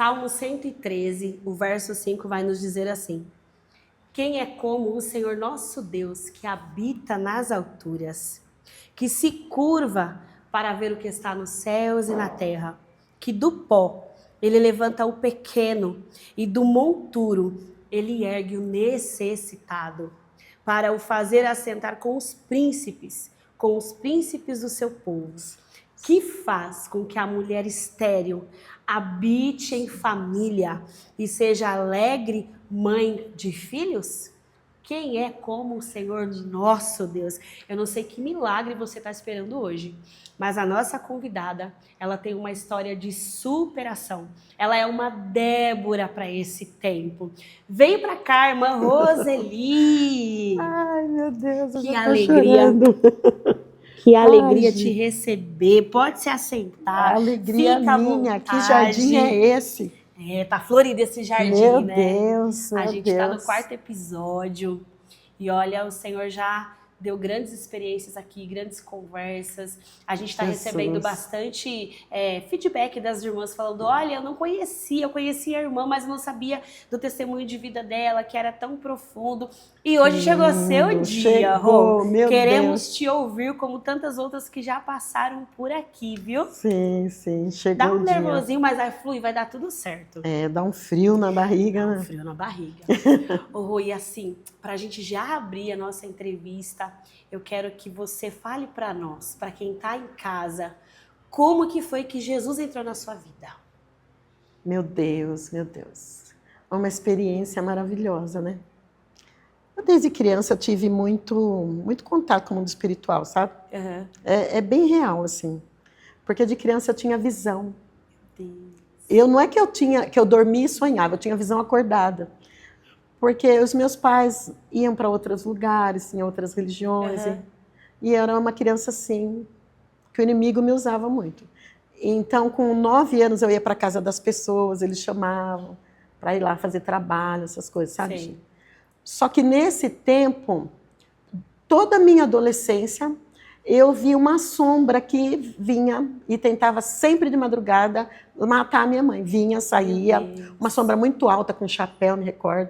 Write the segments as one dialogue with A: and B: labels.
A: Salmo 113, o verso 5 vai nos dizer assim: quem é como o Senhor nosso Deus, que habita nas alturas, que se curva para ver o que está nos céus e na terra, que do pó ele levanta o pequeno e do monturo ele ergue o necessitado, para o fazer assentar com os príncipes do seu povo, que faz com que a mulher estéril habite em família e seja alegre mãe de filhos? Quem é como o Senhor nosso Deus? Eu não sei que milagre você está esperando hoje, mas a nossa convidada, ela tem uma história de superação. Ela é uma Débora para esse tempo. Vem para cá, irmã Roseli.
B: Ai, meu Deus, eu
A: que
B: já tô
A: alegria.
B: chorando.
A: Que alegria
B: Ai,
A: te
B: gente,
A: receber. Pode se
B: a
A: assentar.
B: alegria
A: Fica à
B: minha. Que jardim é
A: vontade.
B: esse?
A: Tá florido esse
B: Meu
A: jardim, né?
B: Deus,
A: A
B: meu
A: gente está no
B: Deus.
A: 4º episódio e olha, o Senhor já deu grandes experiências aqui, grandes conversas. A gente está recebendo
B: Jesus.
A: bastante feedback das irmãs falando: olha, eu conhecia a irmã, mas eu não sabia do testemunho de vida dela, que era tão profundo. E hoje chegou o seu
B: Lindo,
A: dia, Rô.
B: chegou, meu
A: Queremos
B: Deus.
A: te ouvir como tantas outras que já passaram por aqui, viu?
B: Sim, chegou
A: Dá um
B: o dia.
A: nervosinho, mas vai fluir, vai dar tudo certo.
B: Dá um frio na barriga,
A: Dá um
B: né?
A: frio na barriga. Ô, Rô, e assim, para a gente já abrir a nossa entrevista, eu quero que você fale para nós, para quem está em casa, como que foi que Jesus entrou na sua vida?
B: Meu Deus, meu Deus. É uma experiência maravilhosa, né? Eu, desde criança, eu tive muito contato com o mundo espiritual, sabe?
A: Uhum.
B: É bem real, assim. Porque de criança eu tinha visão.
A: Deus.
B: Não é que eu dormia e sonhava, eu tinha visão acordada. Porque os meus pais iam para outros lugares, em outras religiões.
A: Uhum.
B: E eu era uma criança assim, que o inimigo me usava muito. Então, com 9 anos, eu ia para a casa das pessoas, eles chamavam para ir lá fazer trabalho, essas coisas, sabe?
A: Sim.
B: Só que nesse tempo, toda a minha adolescência, eu vi uma sombra que vinha e tentava sempre de madrugada matar a minha mãe. Vinha, saía, uma sombra muito alta, com chapéu, me recordo.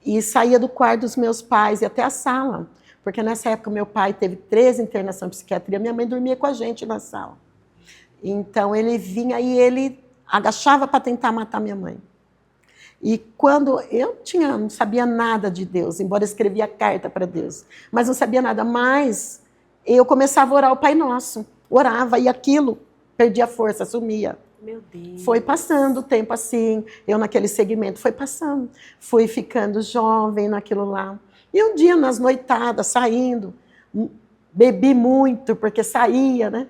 B: E saía do quarto dos meus pais e até a sala. Porque nessa época meu pai teve 3 internações em psiquiatria, minha mãe dormia com a gente na sala. Então ele vinha e ele agachava para tentar matar minha mãe. E quando eu não sabia nada de Deus, embora eu escrevia carta para Deus, mas não sabia nada mais, eu começava a orar o Pai Nosso. Orava e aquilo perdia força, sumia.
A: Meu Deus.
B: Foi passando o tempo assim, eu naquele segmento, foi passando. Fui ficando jovem naquilo lá. E um dia, nas noitadas, saindo, bebi muito, porque saía, né?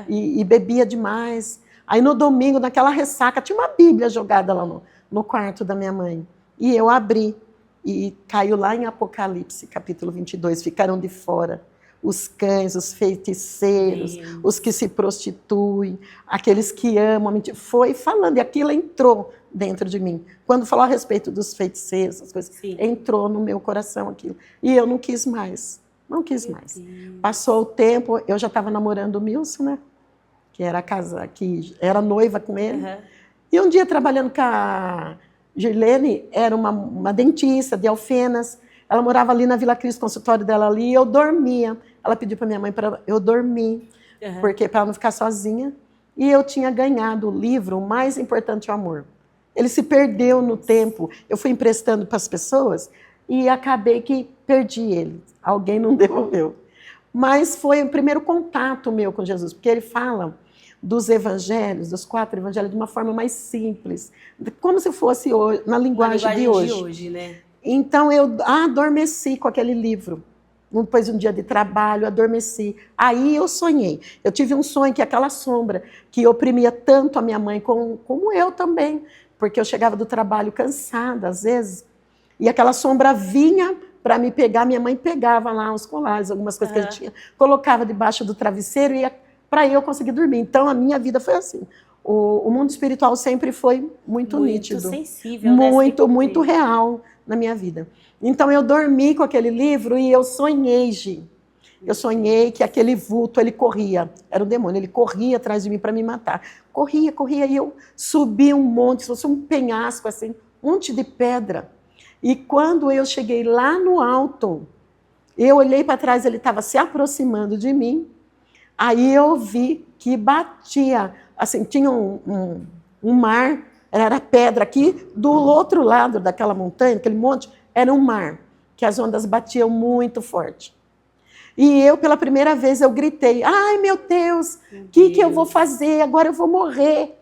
A: Uhum.
B: E bebia demais. Aí no domingo, naquela ressaca, tinha uma Bíblia jogada lá no quarto da minha mãe. E eu abri, e caiu lá em Apocalipse, capítulo 22, ficaram de fora os cães, os feiticeiros,
A: Deus.
B: os que se prostituem, aqueles que amam a mentira. Foi falando, e aquilo entrou dentro de mim. Quando falou a respeito dos feiticeiros, essas coisas,
A: Sim.
B: entrou no meu coração aquilo. E eu não quis mais, não quis
A: Meu
B: mais.
A: Deus.
B: Passou o tempo, eu já estava namorando o Milson, né? Que era noiva com ele.
A: Uhum.
B: E um dia, trabalhando com a Girlene, era uma dentista de Alfenas. Ela morava ali na Vila Cris, consultório dela ali, e eu dormia. Ela pediu para minha mãe para eu dormir, porque para ela não ficar sozinha. E eu tinha ganhado o livro O Mais Importante é o Amor. Ele se perdeu no tempo. Eu fui emprestando para as pessoas e acabei que perdi ele. Alguém não devolveu. Mas foi o primeiro contato meu com Jesus, porque ele fala dos evangelhos, dos 4 evangelhos, de uma forma mais simples, como se fosse hoje, na linguagem de hoje.
A: Né?
B: Então eu adormeci com aquele livro. Depois de um dia de trabalho, adormeci. Aí eu sonhei. Eu tive um sonho que aquela sombra que oprimia tanto a minha mãe, como eu também, porque eu chegava do trabalho cansada, às vezes, e aquela sombra vinha para me pegar. Minha mãe pegava lá os colares, algumas coisas que a gente tinha, colocava debaixo do travesseiro e para eu conseguir dormir. Então a minha vida foi assim. O mundo espiritual sempre foi muito nítido,
A: sensível,
B: muito real na minha vida. Então eu dormi com aquele livro e eu sonhei, Gi. Eu sonhei que aquele vulto, ele corria. Era um demônio, ele corria atrás de mim para me matar. Corria, corria, e eu subi um monte, se fosse um penhasco, assim, um monte de pedra. E quando eu cheguei lá no alto, eu olhei para trás, ele estava se aproximando de mim. Aí eu vi que batia, assim, tinha um mar, era pedra aqui, do outro lado daquela montanha, aquele monte, era um mar, que as ondas batiam muito forte. E eu, pela primeira vez, eu gritei, ai meu Deus, o que eu vou fazer? Agora eu vou morrer.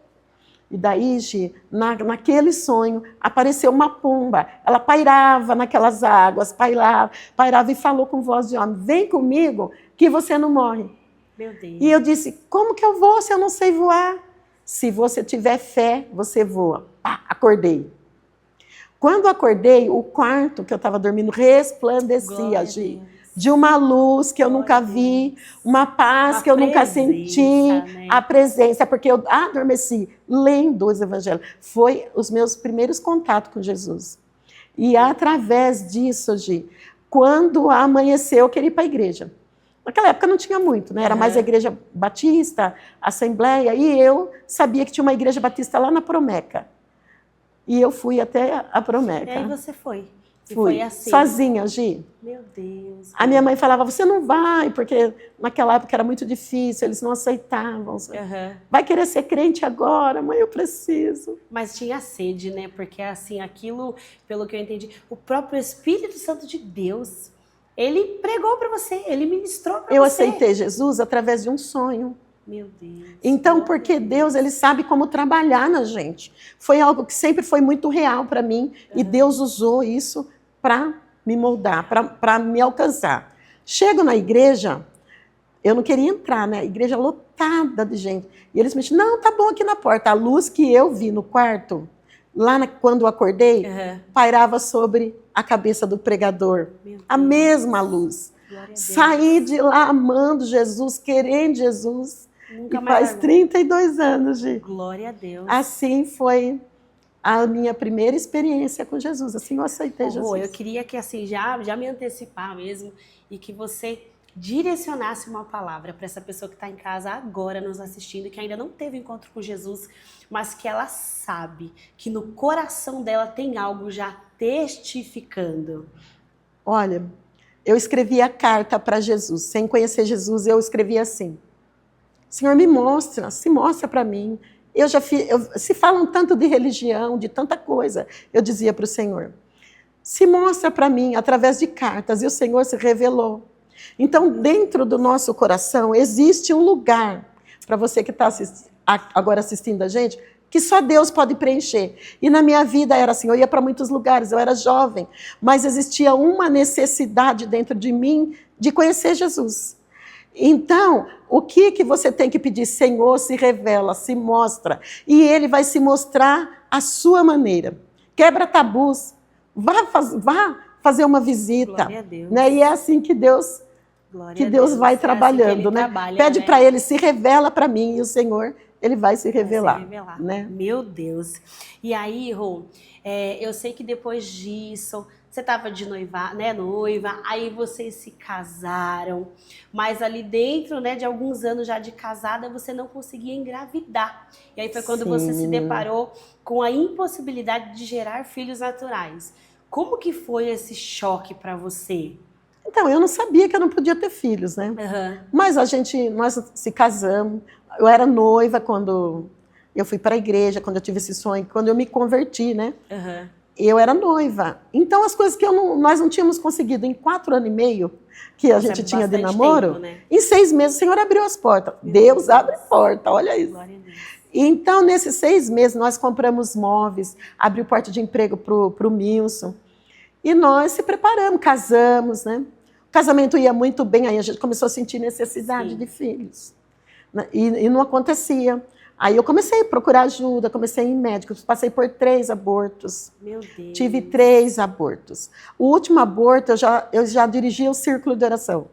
B: E daí, Gi, naquele sonho, apareceu uma pomba. Ela pairava naquelas águas, pairava e falou com voz de homem, vem comigo que você não morre.
A: Meu Deus.
B: E eu disse, como que eu vou se eu não sei voar? Se você tiver fé, você voa. Pá, acordei. Quando acordei, o quarto que eu estava dormindo resplandecia, Gi, de uma luz que eu nunca vi, uma paz que eu nunca senti,
A: né?
B: a presença, porque eu adormeci lendo os evangelhos. Foi os meus primeiros contatos com Jesus. E através disso, Gi, quando amanheceu, eu queria ir para a igreja. Naquela época não tinha muito, né? Era mais a igreja batista, assembleia, e eu sabia que tinha uma igreja batista lá na Promeca. E eu fui até a Promeca.
A: E aí você foi? E
B: Fui,
A: foi assim?
B: sozinha, Gi.
A: Meu Deus.
B: A minha mãe falava, você não vai, porque naquela época era muito difícil, eles não aceitavam. Vai querer ser crente agora, mãe, eu preciso.
A: Mas tinha sede, né? Porque assim, aquilo, pelo que eu entendi, o próprio Espírito Santo de Deus, ele pregou para você, ele ministrou para você.
B: Eu aceitei Jesus através de um sonho.
A: Meu Deus.
B: Então, porque Deus, ele sabe como trabalhar na gente. Foi algo que sempre foi muito real para mim, e Deus usou isso para me moldar, para me alcançar. Chego na igreja, eu não queria entrar, né? Igreja lotada de gente. E eles me disseram, não, tá bom aqui na porta. A luz que eu vi no quarto, quando eu acordei, pairava sobre a cabeça do pregador. A mesma luz. Saí de lá amando Jesus, querendo Jesus.
A: Nunca
B: e
A: mais
B: faz 32 anos, Gi.
A: Glória a Deus.
B: Assim foi a minha primeira experiência com Jesus. Assim eu aceitei Jesus.
A: Eu queria que assim já me antecipar mesmo e que você direcionasse uma palavra para essa pessoa que está em casa agora nos assistindo, que ainda não teve encontro com Jesus, mas que ela sabe que no coração dela tem algo já testificando.
B: Olha, eu escrevi a carta para Jesus. Sem conhecer Jesus, eu escrevi assim. Senhor, me mostra, se mostra para mim. Se falam tanto de religião, de tanta coisa, eu dizia para o Senhor, se mostra para mim através de cartas, e o Senhor se revelou. Então, dentro do nosso coração, existe um lugar, para você que está agora assistindo a gente, que só Deus pode preencher. E na minha vida era assim, eu ia para muitos lugares, eu era jovem, mas existia uma necessidade dentro de mim de conhecer Jesus. Então, o que você tem que pedir? Senhor, se revela, se mostra. E Ele vai se mostrar à sua maneira. Quebra tabus. Vá fazer uma visita.
A: Glória a Deus.
B: Né? E é assim que Deus vai trabalhando. Né? Pede para Ele, se revela para mim, e o Senhor, Ele vai se revelar. Né?
A: Meu Deus. E aí, Rô, eu sei que depois disso... Você estava de noiva, aí vocês se casaram, mas ali dentro, né, de alguns anos já de casada, você não conseguia engravidar. E aí foi quando você se deparou com a impossibilidade de gerar filhos naturais. Como que foi esse choque para você?
B: Então, eu não sabia que eu não podia ter filhos, né? Mas nós se casamos, eu era noiva quando eu fui para a igreja, quando eu tive esse sonho, quando eu me converti, né? Eu era noiva. Então, as coisas que nós não tínhamos conseguido em 4 anos e meio, que a gente tinha de namoro,
A: tempo, né?
B: Em 6 meses o Senhor abriu as portas. Deus abre porta, olha isso.
A: Glória a Deus.
B: Então, nesses 6 meses, nós compramos móveis, abriu porta de emprego para o Milson. E nós se preparamos, casamos, né? O casamento ia muito bem, aí a gente começou a sentir necessidade de filhos. E não acontecia. Aí eu comecei a procurar ajuda, comecei a ir em médicos, passei por 3 abortos.
A: Meu Deus.
B: Tive 3 abortos. O último aborto, eu já dirigia o círculo de oração.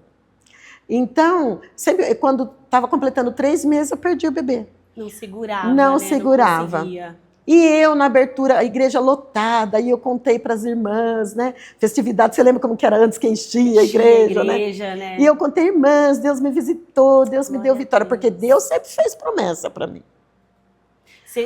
B: Então, sempre, quando estava completando 3 meses, eu perdi o bebê.
A: Não segurava,
B: Não
A: né?
B: segurava.
A: Não conseguia.
B: E eu, na abertura, a igreja lotada, e eu contei para as irmãs, né? Festividade, você lembra como que era antes que enchia a igreja, né? E eu contei, irmãs, Deus me visitou, Deus me deu vitória, porque Deus sempre fez promessa para mim.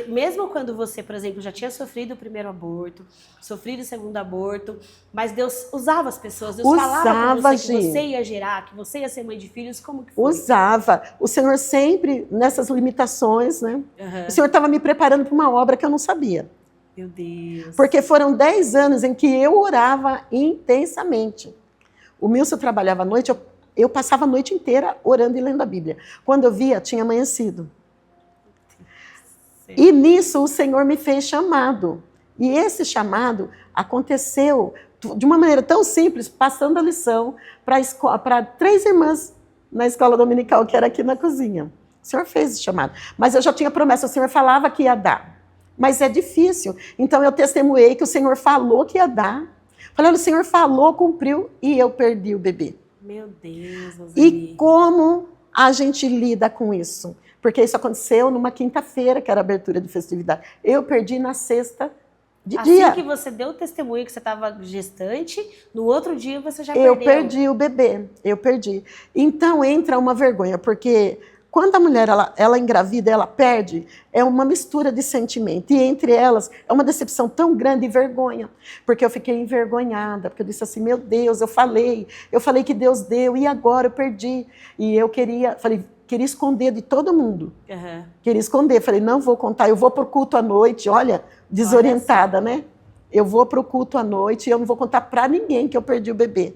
A: Mesmo quando você, por exemplo, já tinha sofrido o primeiro aborto, sofrido o segundo aborto, mas Deus usava as pessoas, Deus falava com você que você ia gerar, que você ia ser mãe de filhos, como que foi?
B: Usava. O Senhor sempre, nessas limitações, né? O Senhor estava me preparando para uma obra que eu não sabia.
A: Meu Deus.
B: Porque foram 10 anos em que eu orava intensamente. O Milson trabalhava à noite, eu passava a noite inteira orando e lendo a Bíblia. Quando eu via, tinha amanhecido. E nisso o Senhor me fez chamado. E esse chamado aconteceu de uma maneira tão simples, passando a lição para 3 irmãs na escola dominical, que era aqui na cozinha. O Senhor fez esse chamado. Mas eu já tinha promessa, o Senhor falava que ia dar. Mas é difícil. Então eu testemunhei que o Senhor falou que ia dar. Falando, o Senhor falou, cumpriu, e eu perdi o bebê.
A: Meu Deus, Roseli.
B: E como a gente lida com isso? Porque isso aconteceu numa quinta-feira, que era a abertura de festividade. Eu perdi na sexta de dia.
A: Assim que você deu o testemunho que você estava gestante, no outro dia você já perdeu.
B: Eu perdi o bebê, eu perdi. Então entra uma vergonha, porque quando a mulher ela engravida, ela perde, é uma mistura de sentimento. E entre elas, é uma decepção tão grande e vergonha. Porque eu fiquei envergonhada, porque eu disse assim, meu Deus, eu falei que Deus deu, e agora eu perdi. E eu queria esconder de todo mundo.
A: Uhum.
B: Queria esconder. Falei, não vou contar, eu vou para o culto à noite. Olha, desorientada, né? Eu vou para o culto à noite e eu não vou contar para ninguém que eu perdi o bebê.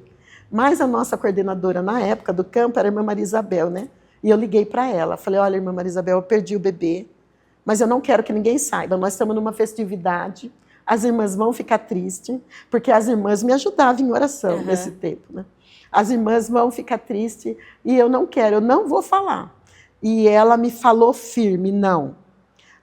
B: Mas a nossa coordenadora na época do campo era a irmã Maria Isabel, né? E eu liguei para ela. Falei, olha, irmã Maria Isabel, eu perdi o bebê, mas eu não quero que ninguém saiba. Nós estamos numa festividade, as irmãs vão ficar tristes, porque as irmãs me ajudavam em oração nesse tempo, né? As irmãs vão ficar tristes e eu não quero, eu não vou falar. E ela me falou firme, não.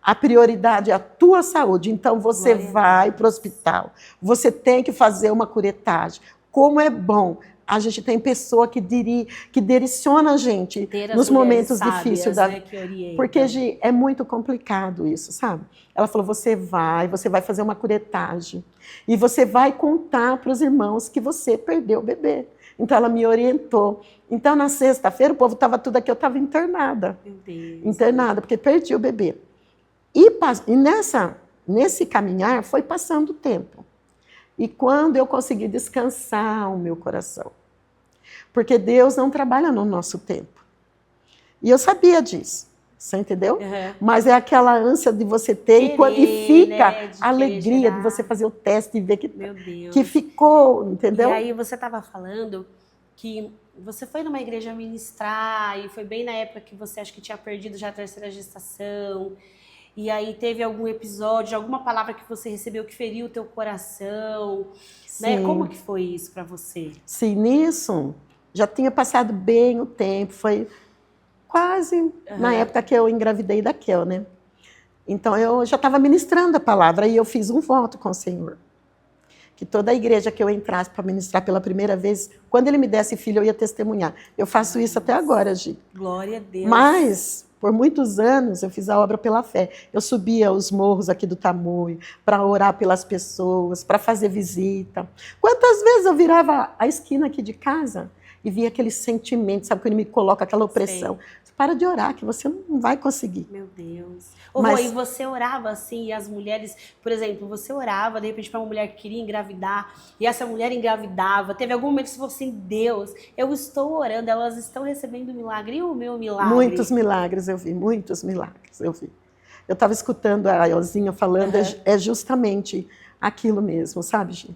B: A prioridade é a tua saúde, então você vai para o hospital. Você tem que fazer uma curetagem. Como é bom, a gente tem pessoa que direciona a gente nos momentos difíceis da vida. Porque, Gi, é muito complicado isso, sabe? Ela falou, você vai fazer uma curetagem. E você vai contar para os irmãos que você perdeu o bebê. Então, ela me orientou. Então, na sexta-feira, o povo estava tudo aqui, eu estava internada.
A: Meu Deus.
B: Internada, porque perdi o bebê. E nesse caminhar, foi passando o tempo. E quando eu consegui descansar o meu coração. Porque Deus não trabalha no nosso tempo. E eu sabia disso. Você entendeu?
A: Uhum.
B: Mas é aquela ânsia de você ter e fica
A: né,
B: a alegria de você fazer o teste e ver que ficou, entendeu?
A: E aí você estava falando que você foi numa igreja ministrar e foi bem na época que você acho que tinha perdido já a 3ª gestação. E aí teve algum episódio, alguma palavra que você recebeu que feriu o teu coração, né? Como que foi isso para você?
B: Sim, nisso já tinha passado bem o tempo, foi quase na época que eu engravidei da Kel, né? Então eu já estava ministrando a palavra e eu fiz um voto com o Senhor. Que toda a igreja que eu entrasse para ministrar pela primeira vez, quando ele me desse filho, eu ia testemunhar. Eu faço isso até agora, Gi.
A: Glória a Deus.
B: Mas, por muitos anos, eu fiz a obra pela fé. Eu subia os morros aqui do Tamoio para orar pelas pessoas, para fazer visita. Quantas vezes eu virava a esquina aqui de casa e via aquele sentimento, sabe, quando me coloca aquela opressão. Você para de orar, que você não vai conseguir.
A: Meu Deus. Rô, e você orava assim, e as mulheres, por exemplo, você orava, de repente, para uma mulher que queria engravidar, e essa mulher engravidava. Teve algum momento que você falou assim, Deus, eu estou orando, elas estão recebendo milagre, e o meu milagre?
B: Muitos milagres eu vi, muitos milagres eu vi. Eu estava escutando a Elzinha falando, é justamente aquilo mesmo, sabe, Gi?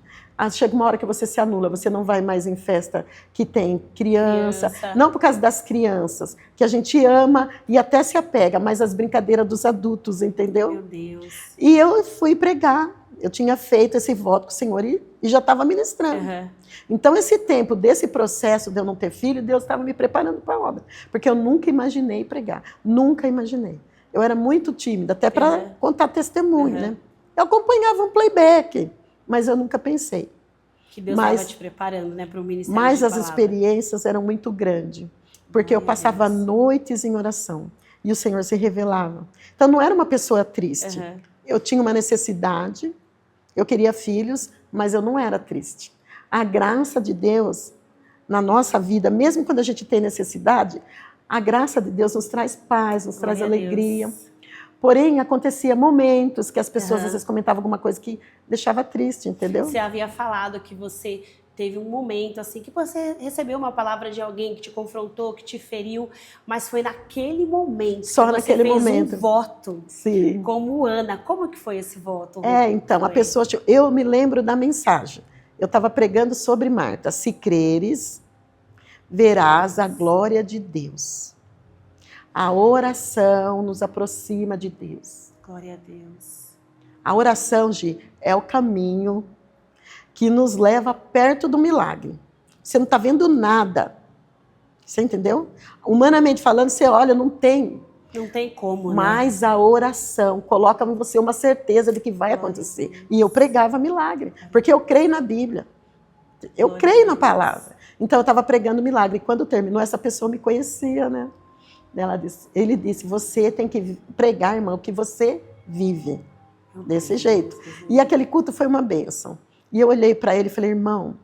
B: Chega uma hora que você se anula, você não vai mais em festa que tem criança. Não por causa das crianças, que a gente ama e até se apega, mas as brincadeiras dos adultos, entendeu?
A: Meu Deus.
B: E eu fui pregar, eu tinha feito esse voto com o Senhor e já estava ministrando. Então, esse tempo desse processo de eu não ter filho, Deus estava me preparando para a obra, porque eu nunca imaginei pregar, nunca imaginei. Eu era muito tímida, até para contar testemunho, né? Eu acompanhava um playback, mas eu nunca pensei.
A: Que Deus estava te preparando, né, para o ministério.
B: Mas as experiências eram muito grandes, porque eu passava noites em oração e o Senhor se revelava. Então não era uma pessoa triste. eu tinha uma necessidade, eu queria filhos, mas eu não era triste. A graça de Deus na nossa vida, mesmo quando a gente tem necessidade, a graça de Deus nos traz paz, nos traz alegria. Porém, acontecia momentos que as pessoas às vezes comentavam alguma coisa que deixava triste, entendeu?
A: Você havia falado que você teve um momento assim que você recebeu uma palavra de alguém que te confrontou, que te feriu, mas foi naquele momento
B: Só
A: que
B: naquele
A: você fez
B: momento.
A: um voto.
B: Sim.
A: Como Ana. Como que foi esse voto?
B: Então, a pessoa... Eu me lembro da mensagem. Eu estava pregando sobre Marta. Se creres, verás a glória de Deus. A oração nos aproxima de Deus.
A: Glória a Deus.
B: A oração, Gi, é o caminho que nos leva perto do milagre. Você não está vendo nada. Você entendeu? Humanamente falando, você olha, não tem.
A: Não tem como,
B: Mas a oração coloca em você uma certeza de que vai acontecer. E eu pregava milagre, porque eu creio na Bíblia. Eu creio na palavra. Então eu estava pregando milagre. E quando terminou, essa pessoa me conhecia, né? Ele disse, você tem que pregar, irmão, o que você vive. Desse jeito. E aquele culto foi uma bênção. E eu olhei para ele e falei, irmão,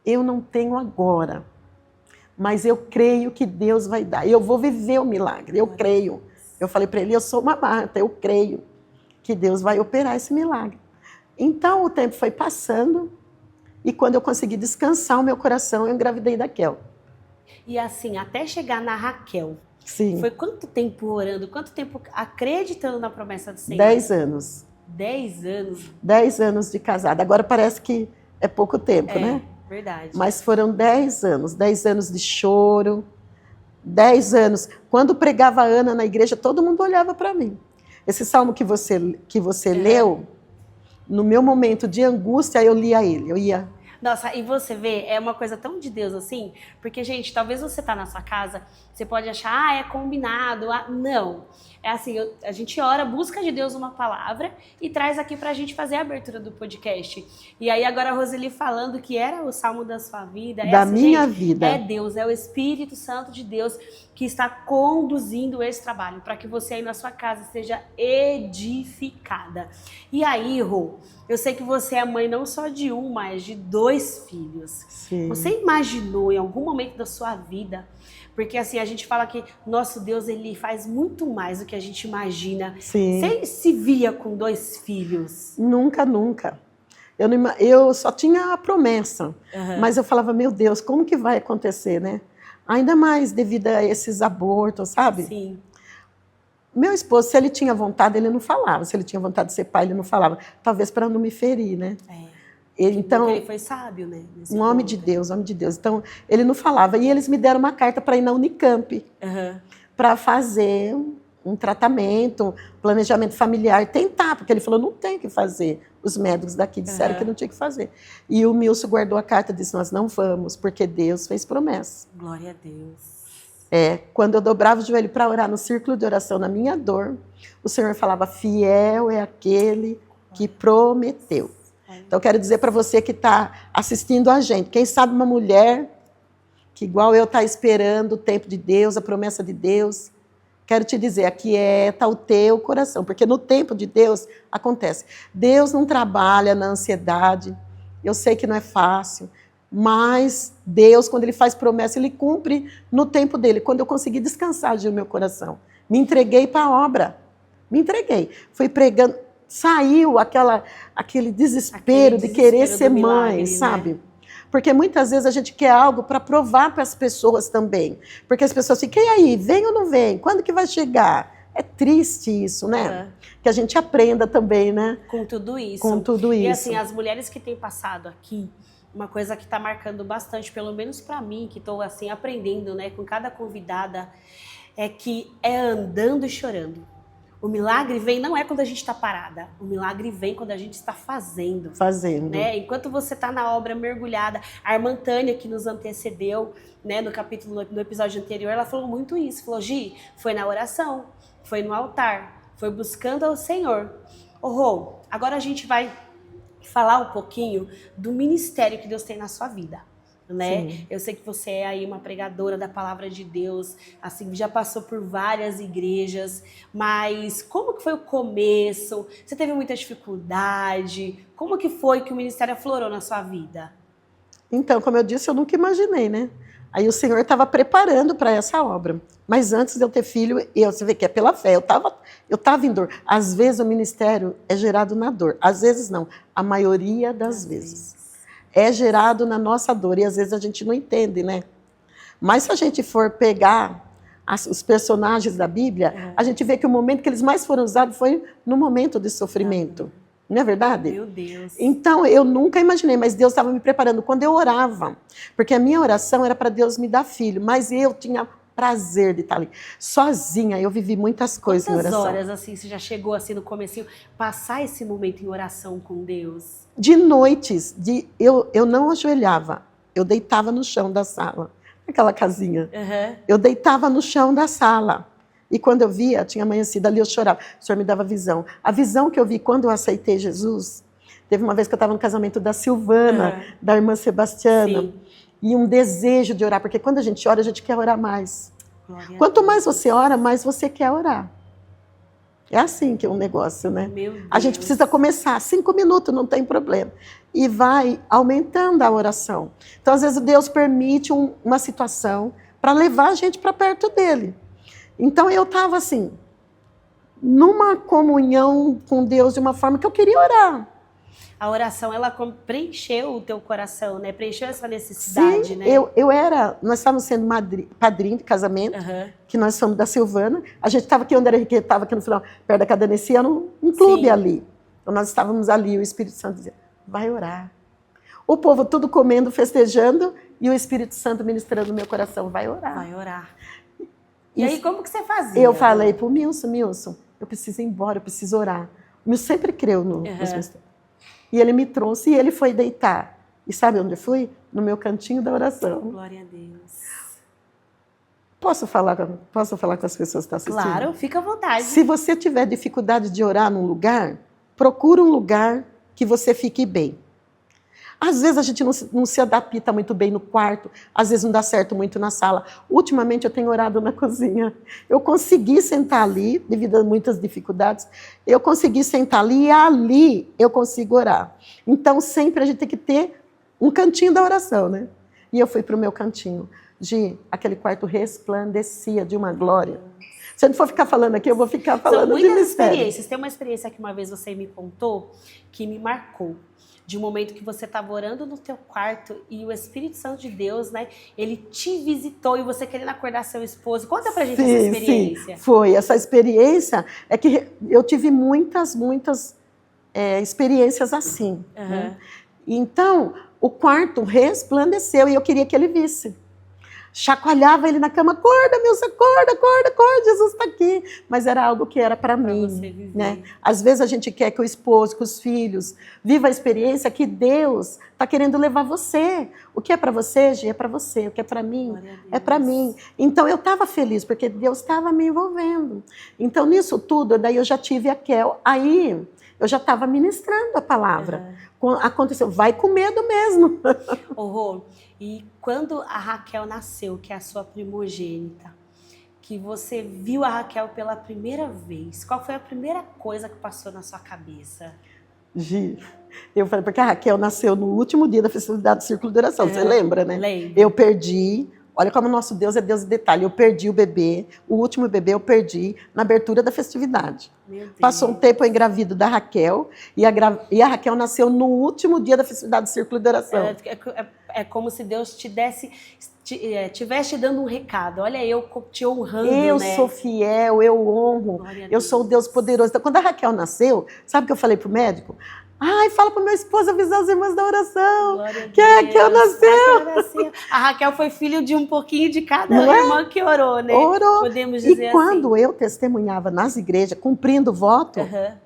B: eu não tenho agora, mas eu creio que Deus vai dar. Eu vou viver o milagre, eu creio. Eu falei para ele, eu sou uma Marta, eu creio que Deus vai operar esse milagre. Então o tempo foi passando e quando eu consegui descansar o meu coração, eu engravidei da Kel.
A: E assim, até chegar na Raquel,
B: Sim.
A: Foi quanto tempo orando, quanto tempo acreditando na promessa do Senhor?
B: 10 anos.
A: 10 anos?
B: 10 anos de casada. Agora parece que é pouco tempo, né?
A: Verdade.
B: Mas foram 10 anos. 10 anos de choro. 10 anos. Quando pregava a Ana na igreja, todo mundo olhava para mim. Esse salmo que você leu, no meu momento de angústia, eu lia ele. Eu ia...
A: Nossa, e você vê, é uma coisa tão de Deus assim, porque, gente, talvez você tá na sua casa, você pode achar, é combinado, não. É assim, a gente ora, busca de Deus uma palavra e traz aqui pra gente fazer a abertura do podcast. E aí agora a Roseli falando que era o salmo da sua vida.
B: Da minha vida.
A: É Deus, é o Espírito Santo de Deus que está conduzindo esse trabalho, para que você aí na sua casa seja edificada. E aí, Rô, eu sei que você é mãe não só de um, mas de 2 filhos.
B: Sim.
A: Você imaginou em algum momento da sua vida, porque assim, a gente fala que nosso Deus, ele faz muito mais do que a gente imagina.
B: Sim.
A: Você se via com 2 filhos?
B: Nunca, nunca. Eu só tinha a promessa, mas eu falava, meu Deus, como que vai acontecer, né? Ainda mais devido a esses abortos, sabe?
A: Sim.
B: Meu esposo, se ele tinha vontade, ele não falava. Se ele tinha vontade de ser pai, ele não falava. Talvez para não me ferir, né? Então,
A: ele foi sábio, né?
B: Um homem de Deus, homem de Deus. Então, ele não falava. E eles me deram uma carta para ir na Unicamp, para fazer um tratamento, planejamento familiar, tentar, porque ele falou, não tem que fazer. Os médicos daqui disseram que não tinha que fazer. E o Milson guardou a carta e disse, nós não vamos, porque Deus fez promessa.
A: Glória a Deus.
B: Quando eu dobrava o joelho para orar no círculo de oração, na minha dor, o Senhor falava, fiel é aquele que prometeu. Então, eu quero dizer para você que está assistindo a gente, quem sabe uma mulher que, igual eu, está esperando o tempo de Deus, a promessa de Deus, quero te dizer, aquieta o teu coração, porque no tempo de Deus acontece. Deus não trabalha na ansiedade, eu sei que não é fácil, mas Deus, quando Ele faz promessa, Ele cumpre no tempo dEle. Quando eu consegui descansar de meu coração, me entreguei para a obra, me entreguei. Fui pregando, saiu aquele desespero de querer ser mãe, milagre, sabe? Né? Porque muitas vezes a gente quer algo para provar para as pessoas também. Porque as pessoas ficam, e aí, vem ou não vem? Quando que vai chegar? É triste isso, né? Que a gente aprenda também, né?
A: Com tudo isso.
B: Com tudo isso.
A: E assim, as mulheres que têm passado aqui, uma coisa que está marcando bastante, pelo menos para mim, que estou assim aprendendo, né, com cada convidada, é que é andando e chorando. O milagre vem não é quando a gente está parada, o milagre vem quando a gente está fazendo.
B: Fazendo.
A: Né? Enquanto você está na obra mergulhada, a irmã Tânia, que nos antecedeu, né, no episódio anterior, ela falou muito isso. Falou, Gi, foi na oração, foi no altar, foi buscando ao Senhor. Rô, agora a gente vai falar um pouquinho do ministério que Deus tem na sua vida. né?
B: Sim.
A: Eu sei que você é aí uma pregadora da palavra de Deus, assim, já passou por várias igrejas, mas como que foi o começo? Você teve muita dificuldade? Como que foi que o ministério aflorou na sua vida?
B: Então, como eu disse, eu nunca imaginei, né? Aí o Senhor estava preparando para essa obra. Mas antes de eu ter filho, você vê que é pela fé, eu tava em dor. Às vezes o ministério é gerado na dor, às vezes não, a maioria das vezes. É gerado na nossa dor e às vezes a gente não entende, né? Mas se a gente for pegar os personagens da Bíblia, a gente vê que o momento que eles mais foram usados foi no momento de sofrimento. Não é verdade?
A: Meu Deus.
B: Então, eu nunca imaginei, mas Deus estava me preparando quando eu orava. Porque a minha oração era para Deus me dar filho, mas eu tinha prazer de estar ali. Sozinha, eu vivi muitas coisas em oração.
A: Quantas horas, assim, você já chegou, assim, no comecinho, passar esse momento em oração com Deus?
B: De noites, eu não ajoelhava, eu deitava no chão da sala, naquela casinha. Eu deitava no chão da sala. E quando eu via, tinha amanhecido ali, eu chorava. O Senhor me dava visão. A visão que eu vi quando eu aceitei Jesus, teve uma vez que eu estava no casamento da Silvana, da irmã Sebastiana,
A: Sim.
B: e um desejo de orar, porque quando a gente ora, a gente quer orar mais. Quanto mais você ora, mais você quer orar. É assim que é um negócio, né?
A: Meu Deus.
B: A gente precisa começar, 5 minutos, não tem problema. E vai aumentando a oração. Então, às vezes, Deus permite uma situação para levar a gente para perto dele. Então, eu estava assim, numa comunhão com Deus de uma forma que eu queria orar.
A: A oração, ela preencheu o teu coração, né? Preencheu essa necessidade,
B: Sim,
A: né?
B: nós estávamos sendo padrinho de casamento, que nós somos da Silvana. A gente estava aqui onde era Henrique, estava aqui no final, perto da Cadenecia, um clube ali. Então, nós estávamos ali, o Espírito Santo dizia, vai orar. O povo tudo comendo, festejando, e o Espírito Santo ministrando no meu coração, vai orar.
A: Vai orar. E aí, como que você fazia?
B: Eu falei para o Milson, eu preciso ir embora, eu preciso orar. O Milson sempre creu nos mistérios. E ele me trouxe e ele foi deitar. E sabe onde eu fui? No meu cantinho da oração.
A: Glória a Deus.
B: Posso falar com as pessoas que estão assistindo?
A: Claro, fica à vontade.
B: Se você tiver dificuldade de orar num lugar, procura um lugar que você fique bem. Às vezes a gente não se adapta muito bem no quarto, às vezes não dá certo muito na sala. Ultimamente eu tenho orado na cozinha. Eu consegui sentar ali, devido a muitas dificuldades, eu consegui sentar ali e ali eu consigo orar. Então sempre a gente tem que ter um cantinho da oração, né? E eu fui para o meu cantinho. Aquele quarto resplandecia de uma glória. Se eu não for ficar falando aqui, eu vou ficar falando de mistério. São muitas
A: experiências. Tem uma experiência que uma vez você me contou que me marcou. De um momento que você estava orando no teu quarto e o Espírito Santo de Deus, né? Ele te visitou e você querendo acordar seu esposo. Conta pra gente essa experiência.
B: Sim, foi. Essa experiência é que eu tive muitas experiências assim. Né? Então, o quarto resplandeceu e eu queria que ele visse. Chacoalhava ele na cama, acorda, Milson, acorda, Jesus está aqui. Mas era algo que era para mim. Né? Às vezes a gente quer que o esposo, que os filhos, viva a experiência que Deus está querendo levar você. O que é para você, Gi, é para você. O que é para mim, é para mim. Então eu estava feliz, porque Deus estava me envolvendo. Então nisso tudo, daí eu já tive a Kel. Aí eu já estava ministrando a palavra. Aconteceu, vai com medo mesmo.
A: Rô, e quando a Raquel nasceu, que é a sua primogênita, que você viu a Raquel pela primeira vez, qual foi a primeira coisa que passou na sua cabeça?
B: Gi, eu falei, porque a Raquel nasceu no último dia da festividade do Círculo de Oração, você lembra, né?
A: Lembro.
B: Eu perdi, olha como o nosso Deus é Deus de detalhe, eu perdi o bebê, o último bebê eu perdi na abertura da festividade. Passou um tempo eu engravido da Raquel, e a Raquel nasceu no último dia da festividade do Círculo de Oração.
A: É como se Deus tivesse dando um recado. Olha, eu te honrando,
B: eu sou fiel, eu honro, eu sou o Deus poderoso. Então, quando a Raquel nasceu, sabe o que eu falei para o médico? Ai, fala para o meu esposo avisar os irmãos da oração, que a Raquel nasceu.
A: A Raquel foi filho de um pouquinho de cada irmã que orou, né?
B: Orou.
A: Podemos dizer
B: e quando eu testemunhava nas igrejas, cumprindo o voto,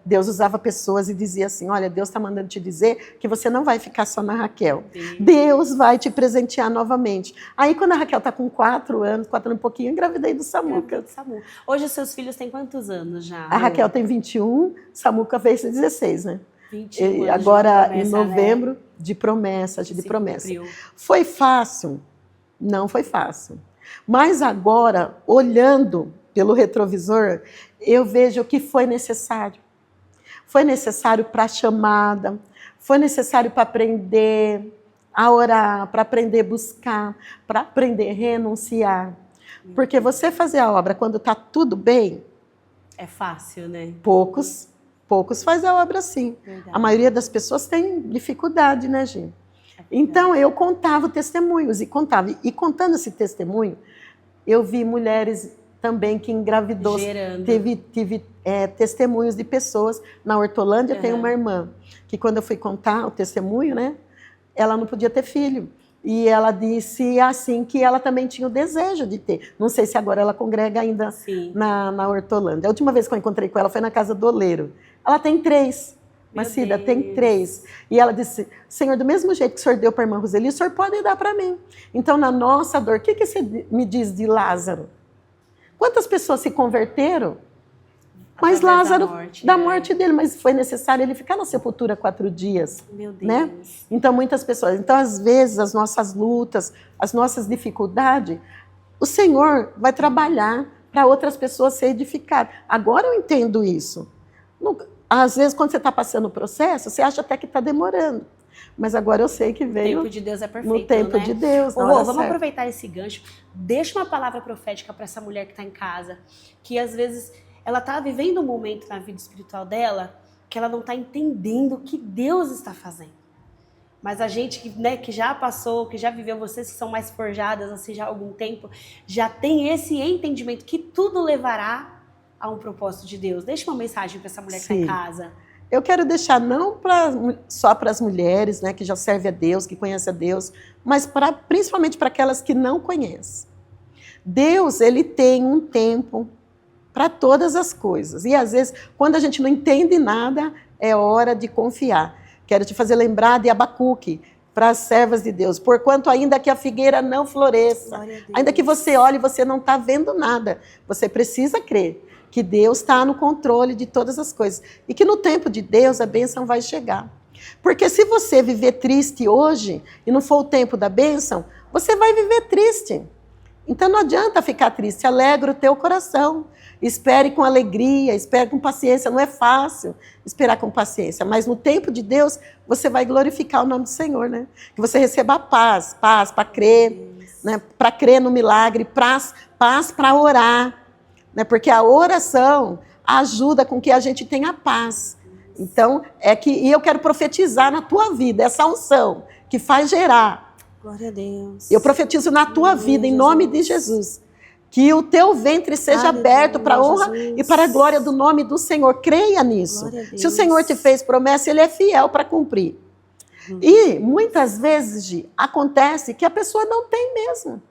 B: Deus usava pessoas e dizia assim, olha, Deus está mandando te dizer que você não vai ficar só na Raquel. Deus vai te presentear novamente. Aí, quando a Raquel está com 4 anos e pouquinho, eu engravidei do Samuca.
A: Hoje, os seus filhos têm quantos anos já?
B: A Raquel tem 21, Samuca fez 16, né?
A: 21 anos
B: agora
A: de
B: em
A: promessa,
B: novembro,
A: né?
B: de promessa, de
A: Se
B: promessa.
A: cumpriu.
B: Foi fácil? Não foi fácil. Mas agora, olhando pelo retrovisor, eu vejo que foi necessário. Foi necessário para a chamada, foi necessário para aprender a orar, para aprender a buscar, para aprender a renunciar. Porque você fazer a obra quando está tudo bem,
A: É fácil, né?
B: poucos fazem a obra assim.
A: Verdade.
B: A maioria das pessoas tem dificuldade, né, Gi? Então, eu contava testemunhos e contava. E contando esse testemunho, eu vi mulheres também que engravidou.
A: Gerando.
B: Tive testemunhos de pessoas. Na Hortolândia tem uma irmã que, quando eu fui contar o testemunho, né, ela não podia ter filho. E ela disse assim que ela também tinha o desejo de ter. Não sei se agora ela congrega ainda na Hortolândia. A última vez que eu encontrei com ela foi na casa do oleiro. Ela tem 3. Mas, Cida, tem 3. E ela disse, Senhor, do mesmo jeito que o Senhor deu para a irmã Roseli, o Senhor pode dar para mim. Então, na nossa dor, o que você me diz de Lázaro? Quantas pessoas se converteram? Mas Lázaro, da morte dele, mas foi necessário ele ficar na sepultura 4 dias.
A: Meu Deus.
B: Né? Então, muitas pessoas. Então, às vezes, as nossas lutas, as nossas dificuldades, o Senhor vai trabalhar para outras pessoas ser edificadas. Agora eu entendo isso. Às vezes, quando você está passando o processo, você acha até que está demorando. Mas agora eu sei que veio.
A: O tempo de Deus é perfeito.
B: No tempo de Deus.
A: Vamos aproveitar esse gancho. Deixa uma palavra profética para essa mulher que está em casa, que às vezes ela está vivendo um momento na vida espiritual dela que ela não está entendendo o que Deus está fazendo. Mas a gente que já passou, que já viveu, vocês que são mais forjadas assim já há algum tempo, já tem esse entendimento que tudo levará a um propósito de Deus. Deixa uma mensagem para essa mulher que está em casa.
B: Eu quero deixar não só para as mulheres, né, que já servem a Deus, que conhecem a Deus, mas principalmente para aquelas que não conhecem. Deus, ele tem um tempo para todas as coisas. E às vezes, quando a gente não entende nada, é hora de confiar. Quero te fazer lembrar de Abacuque, para as servas de Deus. Porquanto ainda que a figueira não floresça, ainda que você olhe e você não está vendo nada, você precisa crer que Deus está no controle de todas as coisas. E que no tempo de Deus a bênção vai chegar. Porque se você viver triste hoje, e não for o tempo da bênção, você vai viver triste. Então não adianta ficar triste, alegra o teu coração. Espere com alegria, espere com paciência. Não é fácil esperar com paciência, mas no tempo de Deus você vai glorificar o nome do Senhor, né? Que você receba paz para crer, né? Para crer no milagre, paz para orar, né? Porque a oração ajuda com que a gente tenha paz. Então, e eu quero profetizar na tua vida essa unção que faz gerar.
A: Glória a Deus.
B: Eu profetizo na tua vida, em nome de Jesus. Que o teu ventre seja aberto para a honra e para a glória do nome do Senhor. Creia nisso. Se o Senhor te fez promessa, Ele é fiel para cumprir. E muitas vezes, acontece que a pessoa não tem mesmo.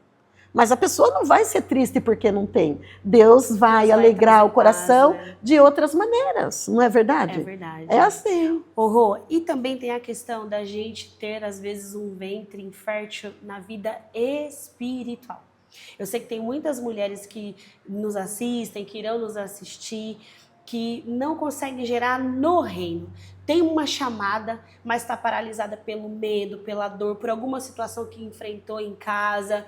B: Mas a pessoa não vai ser triste porque não tem. Deus vai alegrar o coração de outras maneiras. Não é verdade?
A: É verdade.
B: É assim.
A: Rô, e também tem a questão da gente ter, às vezes, um ventre infértil na vida espiritual. Eu sei que tem muitas mulheres que nos assistem, que irão nos assistir, que não conseguem gerar no reino. Tem uma chamada, mas está paralisada pelo medo, pela dor, por alguma situação que enfrentou em casa.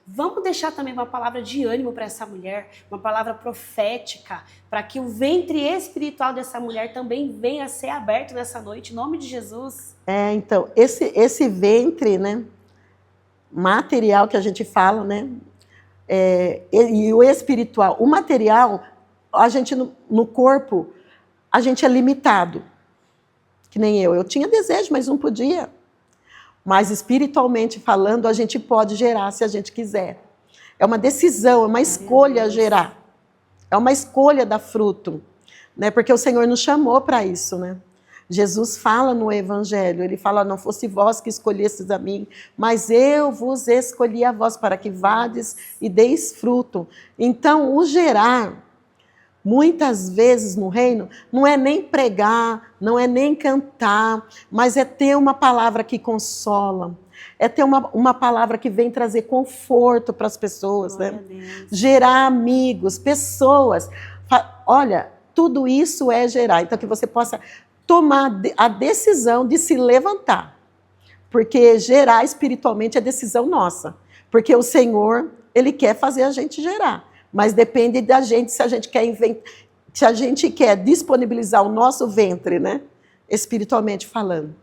A: Vamos deixar também uma palavra de ânimo para essa mulher, uma palavra profética, para que o ventre espiritual dessa mulher também venha a ser aberto nessa noite, em nome de Jesus.
B: Então, esse ventre, né, material que a gente fala, né, e o espiritual, o material, a gente no corpo, a gente é limitado, que nem eu tinha desejo, mas não podia. Mas espiritualmente falando, a gente pode gerar se a gente quiser. É uma decisão, é uma escolha gerar. É uma escolha dar fruto, né? Porque o Senhor nos chamou para isso, né? Jesus fala no Evangelho, ele fala, não fosse vós que escolhestes a mim, mas eu vos escolhi a vós para que vades e deis fruto. Então, o gerar, muitas vezes no reino, não é nem pregar, não é nem cantar, mas é ter uma palavra que consola, é ter uma palavra que vem trazer conforto para as pessoas, né? Gerar amigos, pessoas. Olha, tudo isso é gerar. Então, que você possa tomar a decisão de se levantar. Porque gerar espiritualmente é decisão nossa. Porque o Senhor, Ele quer fazer a gente gerar. Mas depende da gente, se a gente quer se a gente quer disponibilizar o nosso ventre, né? Espiritualmente falando.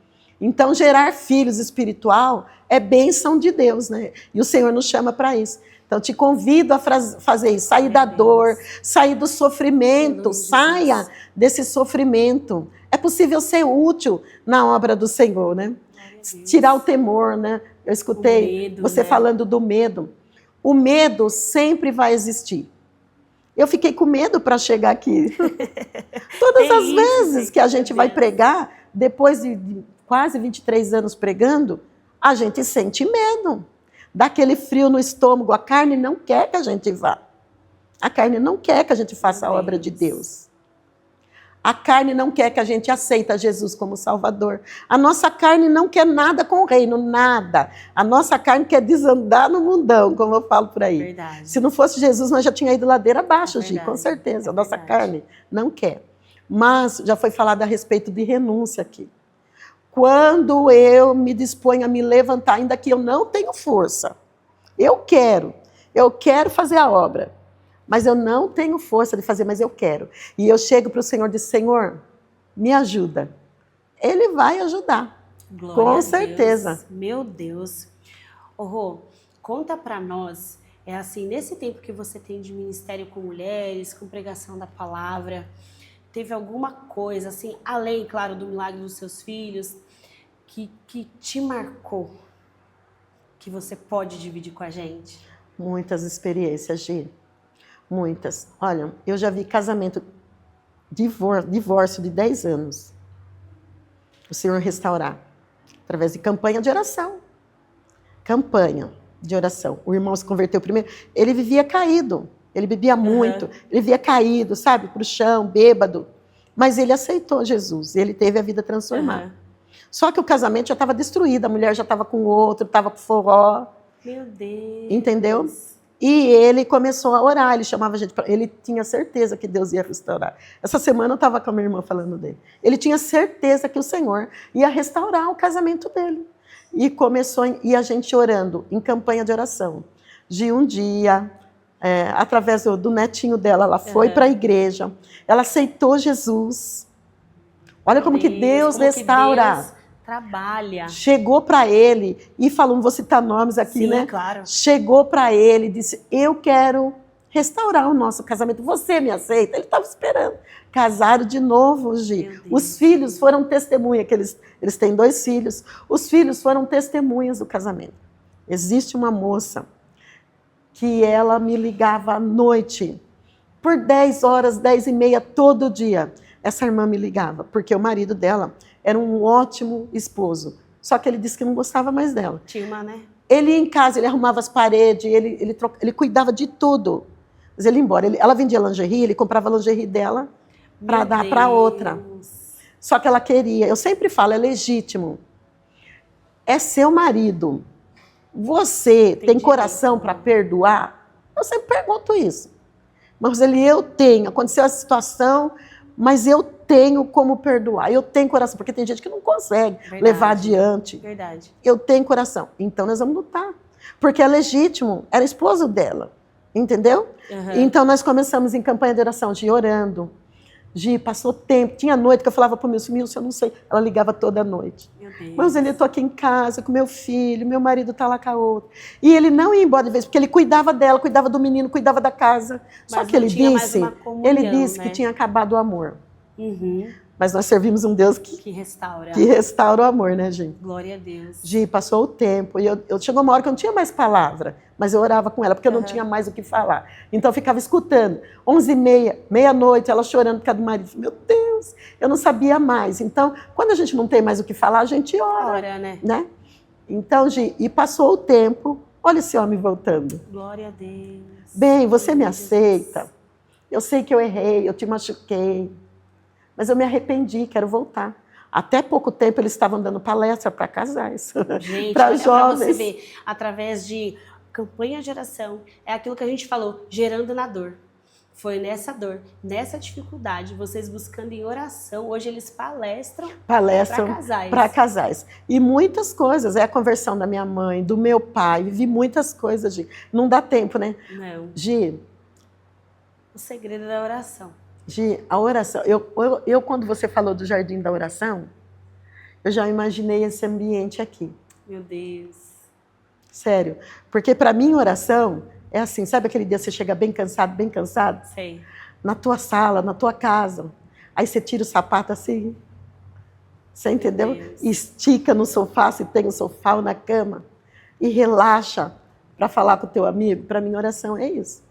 B: Então, gerar filhos espiritual é bênção de Deus, né? E o Senhor nos chama para isso. Então, te convido a fazer isso. Sair da dor, sair do sofrimento. Saia desse sofrimento. É possível ser útil na obra do Senhor, né? Tirar o temor, né? Eu escutei você falando do medo. O medo sempre vai existir. Eu fiquei com medo para chegar aqui. Todas as vezes que a gente vai pregar, depois de quase 23 anos pregando, a gente sente medo. Dá aquele frio no estômago. A carne não quer que a gente vá. A carne não quer que a gente faça a obra de Deus. A carne não quer que a gente aceite Jesus como Salvador. A nossa carne não quer nada com o reino, nada. A nossa carne quer desandar no mundão, como eu falo por aí.
A: Verdade.
B: Se não fosse Jesus, nós já tínhamos ido ladeira abaixo, Gi, com certeza. A nossa carne não quer. Mas já foi falado a respeito de renúncia aqui. Quando eu me disponho a me levantar, ainda que eu não tenho força, eu quero fazer a obra. Mas eu não tenho força de fazer, mas eu quero. E eu chego para o Senhor e digo, Senhor, me ajuda. Ele vai ajudar.
A: Glória
B: com certeza.
A: Deus. Meu Deus. Rô, conta para nós, assim, nesse tempo que você tem de ministério com mulheres, com pregação da palavra, teve alguma coisa, assim, além, claro, do milagre dos seus filhos, que te marcou, que você pode dividir com a gente?
B: Muitas experiências, Gi. Muitas. Olha, eu já vi casamento, divórcio de 10 anos. O Senhor restaurar. Através de campanha de oração. Campanha de oração. O irmão se converteu primeiro. Ele vivia caído. Ele bebia muito. Ele vivia caído, sabe? Para o chão, bêbado. Mas ele aceitou Jesus. Ele teve a vida transformada. Só que o casamento já estava destruído. A mulher já estava com outro, estava com forró.
A: Meu Deus.
B: Entendeu? E ele começou a orar, ele chamava a gente, ele tinha certeza que Deus ia restaurar. Essa semana eu estava com a minha irmã falando dele. Ele tinha certeza que o Senhor ia restaurar o casamento dele. E começou, e a gente orando, em campanha de oração. De um dia, através do netinho dela, ela foi para a igreja, ela aceitou Jesus. Olha como que Deus restaura.
A: Que Deus trabalha.
B: Chegou para ele e falou, não vou citar nomes aqui, né?
A: Claro.
B: Chegou para ele e disse, eu quero restaurar o nosso casamento. Você me aceita? Ele estava esperando. Casaram de novo, Gi. Os filhos foram testemunha, que eles têm 2 filhos. Os filhos foram testemunhas do casamento. Existe uma moça que ela me ligava à noite, por 10 horas, 10h30, todo dia. Essa irmã me ligava, porque o marido dela era um ótimo esposo. Só que ele disse que não gostava mais dela.
A: Tinha uma, né?
B: Ele ia em casa, ele arrumava as paredes, ele cuidava de tudo. Mas ele ia embora. Ela vendia lingerie, ele comprava a lingerie dela para dar para outra. Só que ela queria. Eu sempre falo, é legítimo. É seu marido. Você tem coração para perdoar? Eu sempre pergunto isso. Mas eu tenho. Aconteceu a situação, mas eu tenho como perdoar. Eu tenho coração, porque tem gente que não consegue levar adiante.
A: Verdade.
B: Eu tenho coração. Então nós vamos lutar. Porque é legítimo, era esposo dela. Entendeu? Então nós começamos em campanha de oração, de orando. Passou tempo. Tinha noite que eu falava para o Milson, eu não sei. Ela ligava toda noite.
A: Meu Deus.
B: Mas eu estou aqui em casa com meu filho, meu marido está lá com a outra. E ele não ia embora de vez, porque ele cuidava dela, cuidava do menino, cuidava da casa. Só que ele disse
A: né?
B: Que tinha acabado o amor. Mas nós servimos um Deus que restaura o amor, né, gente?
A: Glória a Deus.
B: Passou o tempo. E chegou uma hora que eu não tinha mais palavra, mas eu orava com ela, porque eu não tinha mais o que falar. Então eu ficava escutando. 11h30, meia-noite, ela chorando por causa do marido. Meu Deus, eu não sabia mais. Então, quando a gente não tem mais o que falar, a gente ora. Né? Então, e passou o tempo. Olha esse homem voltando.
A: Glória a Deus.
B: Bem, você me aceita. Eu sei que eu errei, eu te machuquei. Mas eu me arrependi, quero voltar. Até pouco tempo eles estavam dando palestra para casais, para jovens. Para você ver,
A: através de campanha de oração, é aquilo que a gente falou, gerando na dor. Foi nessa dor, nessa dificuldade, vocês buscando em oração. Hoje eles palestram
B: para casais. E muitas coisas. É a conversão da minha mãe, do meu pai. Vivi muitas coisas, Gi. Não dá tempo, né?
A: Não.
B: Gi.
A: O segredo da oração.
B: Gi, a oração. Eu, quando você falou do jardim da oração, eu já imaginei esse ambiente aqui.
A: Meu Deus.
B: Sério. Porque para mim, oração é assim, sabe aquele dia que você chega bem cansado, bem cansado?
A: Sei.
B: Na tua sala, na tua casa. Aí você tira o sapato assim. Você entendeu? Estica no sofá, se tem um sofá ou na cama. E relaxa para falar com o teu amigo. Para mim, oração é isso.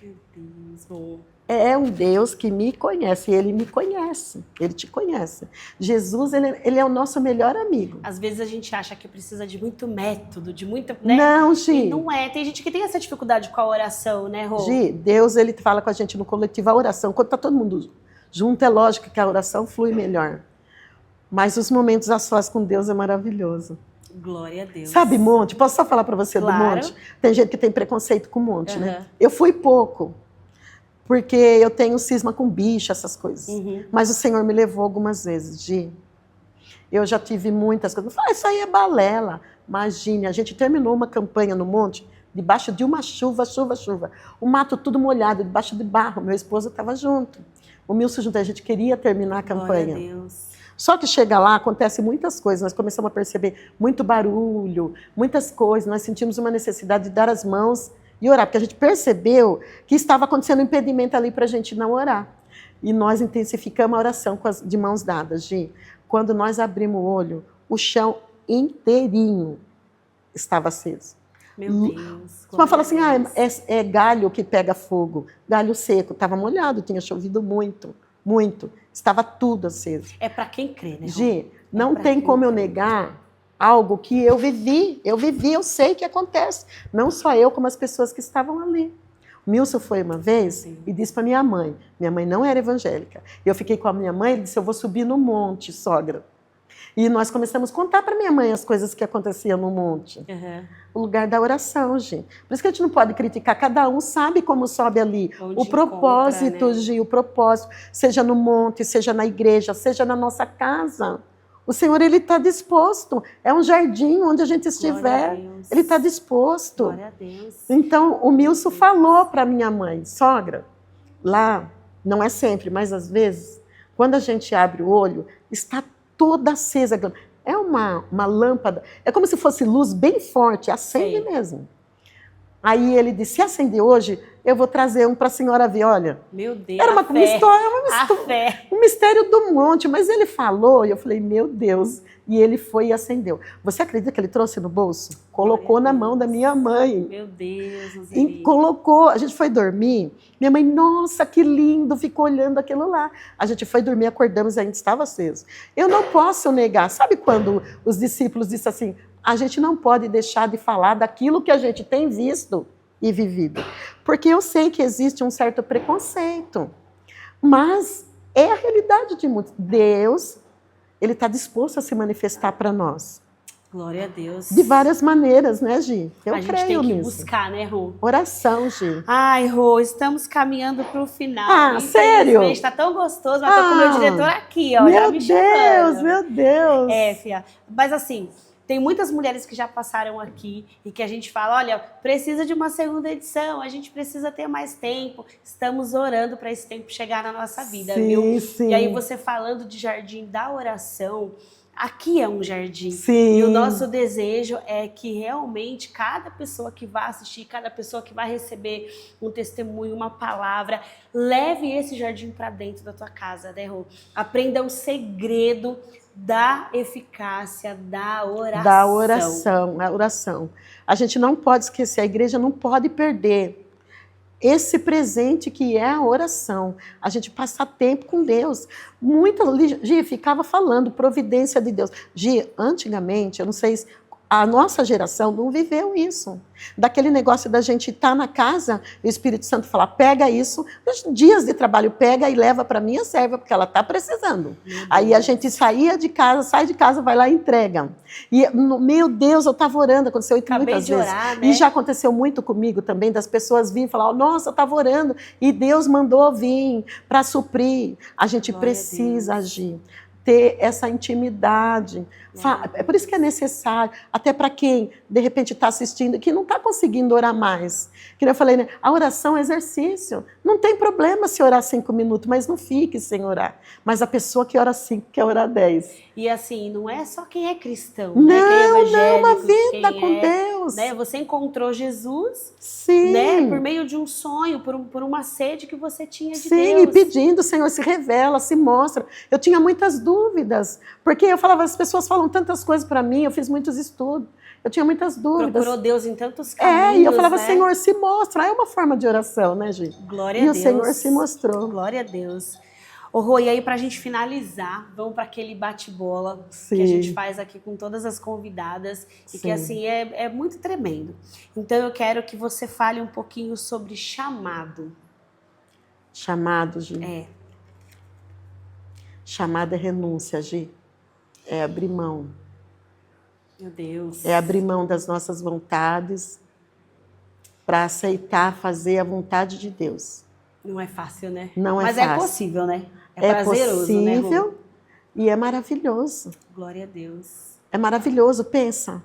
A: Meu Deus, bom.
B: É um Deus que me conhece, Ele me conhece, Ele te conhece. Jesus, ele é o nosso melhor amigo.
A: Às vezes a gente acha que precisa de muito método, de muita... Né?
B: Não, Gi.
A: E não é. Tem gente que tem essa dificuldade com a oração, né, Rô?
B: Gi, Deus, Ele fala com a gente no coletivo, a oração, quando está todo mundo junto, é lógico que a oração flui melhor. Mas os momentos a sós com Deus é maravilhoso.
A: Glória a Deus.
B: Sabe monte? Posso só falar para você
A: Claro.
B: do monte? Tem gente que tem preconceito com monte, né? Eu fui pouco. Porque eu tenho cisma com bicho, essas coisas. Mas o Senhor me levou algumas vezes, Gi. Eu já tive muitas coisas. Eu falei, isso aí é balela. Imagine, a gente terminou uma campanha no monte, debaixo de uma chuva. O mato tudo molhado, debaixo de barro. Meu esposo estava junto. O Milson junto, a gente queria terminar a campanha.
A: Glória a Deus.
B: Só que chega lá, acontece muitas coisas. Nós começamos a perceber muito barulho, muitas coisas. Nós sentimos uma necessidade de dar as mãos e orar, porque a gente percebeu que estava acontecendo um impedimento ali para a gente não orar. E nós intensificamos a oração de mãos dadas, Gi. Quando nós abrimos o olho, o chão inteirinho estava aceso.
A: Meu Deus.
B: Você fala assim, é galho que pega fogo. Galho seco, estava molhado, tinha chovido muito, muito. Estava tudo aceso.
A: É para quem crê, né?
B: Gi, não tem como eu negar algo que eu vivi, eu sei que acontece. Não só eu, como as pessoas que estavam ali. O Milson foi uma vez e disse para minha mãe não era evangélica. Eu fiquei com a minha mãe, ele disse, eu vou subir no monte, sogra. E nós começamos a contar para minha mãe as coisas que aconteciam no monte. O lugar da oração, Gi. Por isso que a gente não pode criticar, cada um sabe como sobe ali. O propósito, né? Gi, o propósito, seja no monte, seja na igreja, seja na nossa casa. O Senhor, Ele está disposto. É um jardim onde a gente estiver. Ele está disposto.
A: Glória a Deus.
B: Então, o Milson falou para minha mãe, sogra, lá, não é sempre, mas às vezes, quando a gente abre o olho, está toda acesa. É uma lâmpada, é como se fosse luz bem forte, acende mesmo. Aí ele disse, se acender hoje, eu vou trazer um para a senhora ver, olha.
A: Meu Deus,
B: era uma história, um mistério do monte, mas ele falou, e eu falei, meu Deus, e ele foi e acendeu. Você acredita que ele trouxe no bolso? Colocou na mão da minha mãe.
A: Meu Deus.
B: E colocou, a gente foi dormir, minha mãe, nossa, que lindo, ficou olhando aquilo lá. A gente foi dormir, acordamos e ainda estava aceso. Eu não posso negar, sabe quando os discípulos disseram assim, a gente não pode deixar de falar daquilo que a gente tem visto e vivido. Porque eu sei que existe um certo preconceito, mas é a realidade de muitos. Deus, Ele está disposto a se manifestar para nós.
A: Glória a Deus.
B: De várias maneiras, né, Gi? Eu creio nisso.
A: A gente tem que buscar, né, Rô?
B: Oração, Gi.
A: Ai, Rô, estamos caminhando para o final.
B: Sério?
A: Está tão gostoso, mas estou com o meu diretor aqui, ó.
B: Meu Deus, meu Deus.
A: É, Fia. Mas assim, tem muitas mulheres que já passaram aqui e que a gente fala, olha, precisa de uma segunda edição, a gente precisa ter mais tempo. Estamos orando para esse tempo chegar na nossa vida, viu?
B: Sim.
A: E aí você falando de jardim da oração, aqui é um jardim.
B: Sim.
A: E o nosso desejo é que realmente cada pessoa que vai assistir, cada pessoa que vai receber um testemunho, uma palavra, leve esse jardim para dentro da tua casa, né, Rô? Aprenda o segredo da eficácia da oração.
B: Da oração, a oração. A gente não pode esquecer, a igreja não pode perder esse presente que é a oração. A gente passa tempo com Deus. Gia ficava falando providência de Deus. Gia, antigamente, eu não sei, a nossa geração não viveu isso. Daquele negócio da gente estar na casa, o Espírito Santo falar, pega isso, nos dias de trabalho, pega e leva para minha serva, porque ela está precisando. Aí a gente saía de casa, sai de casa, vai lá e entrega. E, meu Deus, eu estava orando, aconteceu isso muitas vezes.
A: Orar, né?
B: E já aconteceu muito comigo também, das pessoas virem e falar, nossa, eu estava orando, e Deus mandou vir para suprir. A gente precisa agir, ter essa intimidade. É por isso que é necessário, até para quem, de repente, está assistindo, que não está conseguindo orar mais. Que eu falei, né? A oração é exercício. Não tem problema se orar 5 minutos, mas não fique sem orar. Mas a pessoa que ora 5 quer orar 10.
A: E assim, não é só quem é cristão,
B: não,
A: né? Quem é evangélico,
B: uma vida com
A: Deus.
B: Deus.
A: Né? Você encontrou Jesus,
B: Sim.
A: Né? Por meio de um sonho, por uma sede que você tinha de
B: Sim,
A: Deus.
B: e pedindo, Senhor, se revela, se mostra. Eu tinha muitas dúvidas, porque eu falava, as pessoas falam tantas coisas para mim, eu fiz muitos estudos, eu tinha muitas dúvidas.
A: Procurou Deus em tantos caminhos,
B: e eu falava,
A: né?
B: Senhor, se mostra. É uma forma de oração, né, gente?
A: Glória a
B: E
A: Deus.
B: o Senhor se mostrou.
A: Glória a Deus. Ô, Rô, e aí pra gente finalizar, vamos para aquele bate-bola que a gente faz aqui com todas as convidadas e que assim é muito tremendo. Então eu quero que você fale um pouquinho sobre chamado.
B: Chamado, Gi. Chamado é renúncia, Gi. É abrir mão.
A: Meu Deus.
B: É abrir mão das nossas vontades para aceitar fazer a vontade de Deus.
A: Não é fácil, né?
B: Não é
A: Mas
B: fácil.
A: É possível, né? É prazeroso,
B: possível,
A: né,
B: e é maravilhoso.
A: Glória a Deus.
B: É maravilhoso, pensa.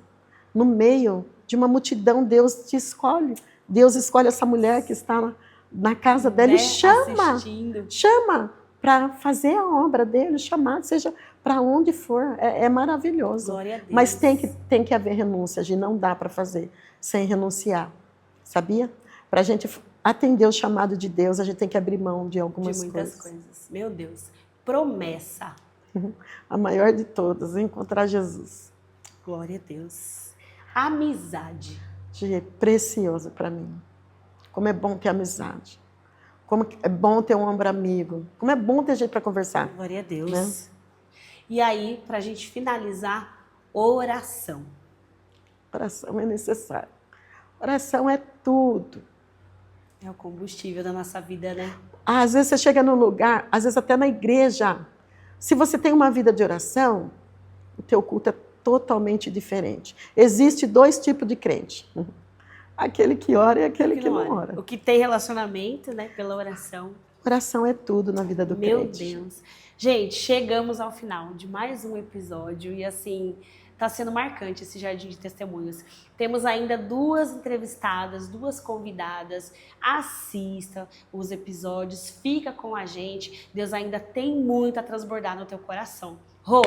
B: No meio de uma multidão, Deus te escolhe. Deus escolhe essa mulher que está na casa dela e chama para fazer a obra dele, chamado, seja para onde for. É maravilhoso.
A: Glória a Deus.
B: Mas tem que haver renúncia, Gi, não dá para fazer sem renunciar. Sabia? Para a gente atender o chamado de Deus, a gente tem que abrir mão de algumas coisas. De muitas coisas.
A: Meu Deus. Promessa.
B: A maior de todas, encontrar Jesus.
A: Glória a Deus. Amizade.
B: É precioso para mim. Como é bom ter amizade. Como é bom ter um ombro amigo. Como é bom ter gente para conversar.
A: Glória a Deus.
B: Né?
A: E aí, para a gente finalizar, oração.
B: Oração é necessário. Oração é tudo.
A: É o combustível da nossa vida, né?
B: Às vezes você chega num lugar, às vezes até na igreja. Se você tem uma vida de oração, o teu culto é totalmente diferente. Existem 2 tipos de crente. Aquele que ora e aquele que não ora.
A: O que tem relacionamento, né, pela oração.
B: Oração é tudo na vida do crente.
A: Meu Deus. Gente, chegamos ao final de mais um episódio e assim, está sendo marcante esse Jardim de Testemunhos. Temos ainda 2 entrevistadas, 2 convidadas. Assista os episódios, fica com a gente. Deus ainda tem muito a transbordar no teu coração. Rô,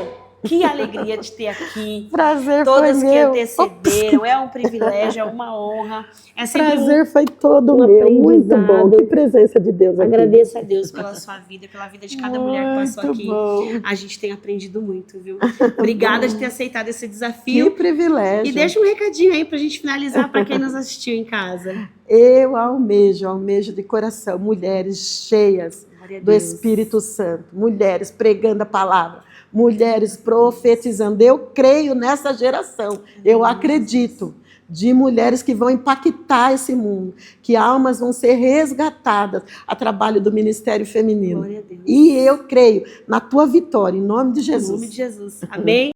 A: que alegria de ter aqui.
B: Prazer
A: todas
B: foi
A: que
B: meu.
A: antecederam. É um privilégio, é uma honra. É sempre
B: prazer foi todo meu. Muito bom. Que presença de Deus aqui.
A: Agradeço a Deus pela sua vida, pela vida de cada mulher que passou aqui.
B: Bom.
A: A gente tem aprendido muito, viu? Obrigada de ter aceitado esse desafio.
B: Que privilégio.
A: E deixa um recadinho aí pra gente finalizar para quem nos assistiu em casa.
B: Eu almejo de coração mulheres cheias do Espírito Santo, mulheres pregando a palavra, mulheres profetizando. Eu creio nessa geração, eu acredito, de mulheres que vão impactar esse mundo, que almas vão ser resgatadas a trabalho do Ministério Feminino.
A: Glória a Deus.
B: E eu creio na tua vitória, em nome de Jesus.
A: Em nome de Jesus. Amém?